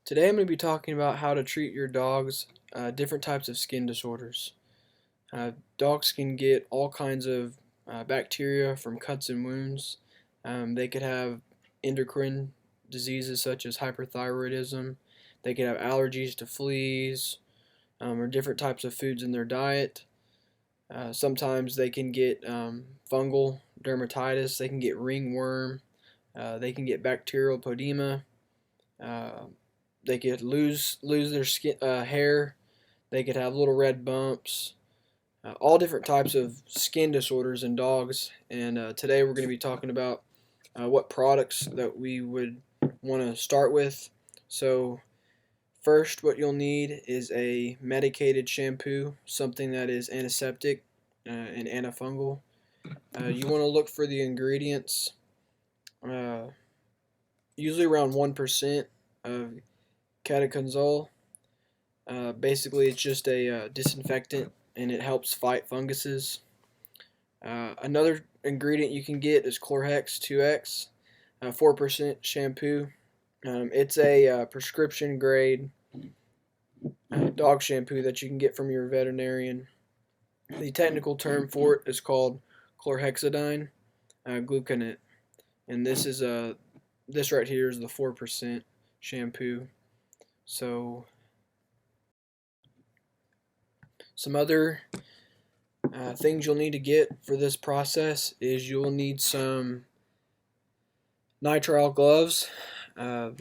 Today I'm going to be talking about how to treat your dog's different types of skin disorders. Dogs can get all kinds of bacteria from cuts and wounds. They could have endocrine diseases such as hyperthyroidism. They could have allergies to fleas or different types of foods in their diet. Sometimes they can get fungal dermatitis. They can get ringworm. They can get bacterial podema. Uh, they could lose their skin hair. They could have little red bumps. All different types of skin disorders in dogs. And today we're going to be talking about what products that we would want to start with. So first, what you'll need is a medicated shampoo, something that is antiseptic and antifungal. You want to look for the ingredients, usually around 1% of ketoconazole. Basically, it's just a disinfectant and it helps fight funguses. Another ingredient you can get is Chlorhex 2X, 4% shampoo. It's a prescription grade dog shampoo that you can get from your veterinarian. The technical term for it is called chlorhexidine gluconate, and this right here is the 4% shampoo. So some other things you'll need to get for this process is you'll need some nitrile gloves. The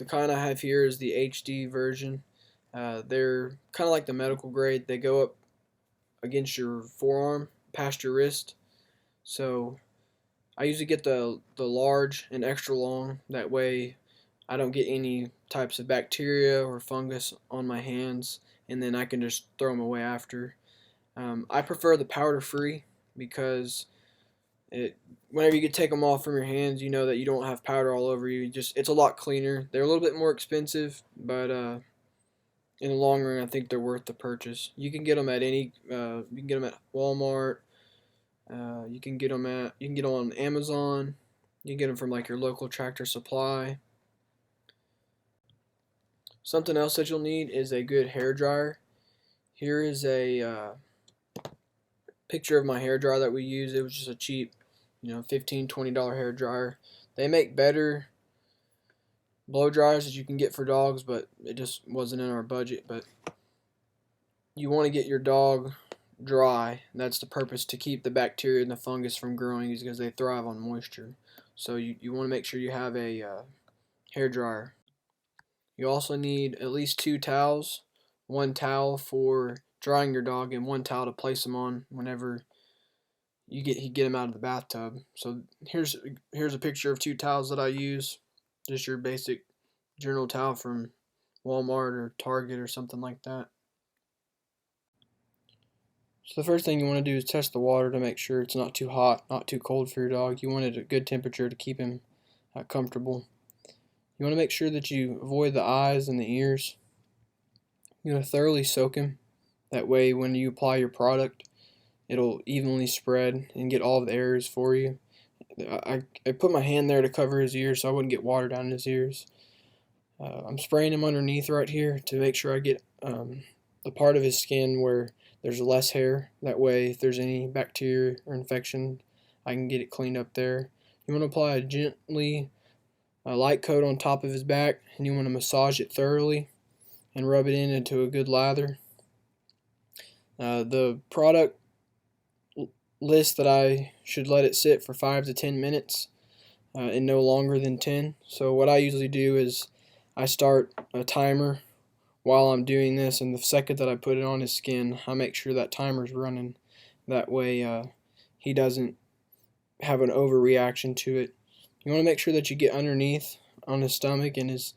kind I have here is the HD version. They're kind of like the medical grade. They go up against your forearm, past your wrist. So I usually get the large and extra long. That way I don't get any types of bacteria or fungus on my hands, and then I can just throw them away after. I prefer the powder free because whenever you can take them off from your hands, you know that you don't have powder all over you. It's a lot cleaner. They're a little bit more expensive, but in the long run, I think they're worth the purchase. You can get them at you can get them at Walmart. You can get them on Amazon. You can get them from like your local Tractor Supply. Something else that you'll need is a good hair dryer. Here is a picture of my hair dryer that we use. It was just a cheap, $15, $20 hair dryer. They make better blow dryers that you can get for dogs, but it just wasn't in our budget. But you want to get your dog dry. That's the purpose, to keep the bacteria and the fungus from growing, because they thrive on moisture. So you want to make sure you have a hair dryer. You also need at least 2 towels. One towel for drying your dog and one towel to place them on whenever you get them out of the bathtub. So here's a picture of 2 towels that I use. Just your basic general towel from Walmart or Target or something like that. So the first thing you want to do is test the water to make sure it's not too hot, not too cold for your dog. You want it at a good temperature to keep him comfortable. You want to make sure that you avoid the eyes and the ears. You want to thoroughly soak him. That way when you apply your product, it'll evenly spread and get all of the areas for you. I put my hand there to cover his ears so I wouldn't get water down in his ears. I'm spraying him underneath right here to make sure I get the part of his skin where there's less hair. That way if there's any bacteria or infection, I can get it cleaned up there. You want to apply a light coat on top of his back, and you want to massage it thoroughly and rub it into a good lather. The product list that I should let it sit for 5 to 10 minutes and no longer than 10. So what I usually do is I start a timer while I'm doing this, and the second that I put it on his skin, I make sure that timer's running. That way he doesn't have an overreaction to it. You want to make sure that you get underneath on his stomach and his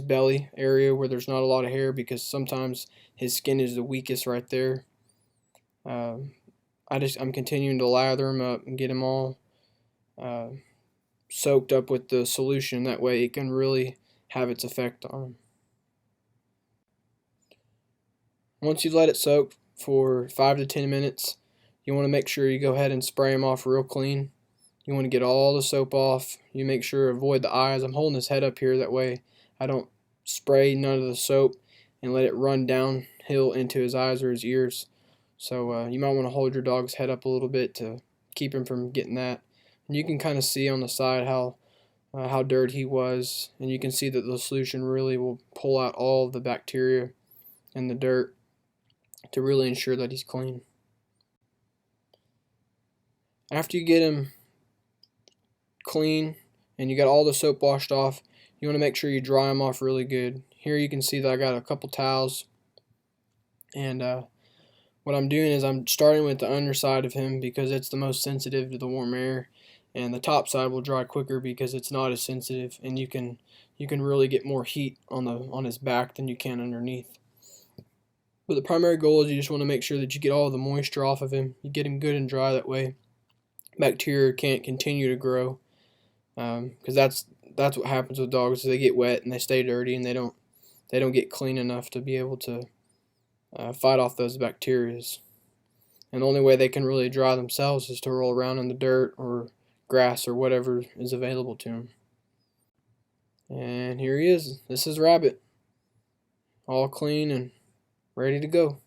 belly area where there's not a lot of hair, because sometimes his skin is the weakest right there. I'm continuing to lather him up and get him all soaked up with the solution. That way it can really have its effect on him. Once you let it soak for 5 to 10 minutes, you want to make sure you go ahead and spray him off real clean. You want to get all the soap off. You make sure to avoid the eyes. I'm holding his head up here, that way I don't spray none of the soap and let it run downhill into his eyes or his ears. So you might want to hold your dog's head up a little bit to keep him from getting that. And you can kind of see on the side how dirty he was, and you can see that the solution really will pull out all of the bacteria and the dirt to really ensure that he's clean. After you get him clean and you got all the soap washed off, you want to make sure you dry him off really good. Here you can see that I got a couple towels, and what I'm doing is I'm starting with the underside of him because it's the most sensitive to the warm air, and the top side will dry quicker because it's not as sensitive, and you can really get more heat on his back than you can underneath. But the primary goal is you just want to make sure that you get all the moisture off of him. You get him good and dry, that way bacteria can't continue to grow, because that's what happens with dogs, is they get wet and they stay dirty and they don't get clean enough to be able to fight off those bacteria. And the only way they can really dry themselves is to roll around in the dirt or grass or whatever is available to them. And here he is. This is Rabbit, all clean and ready to go.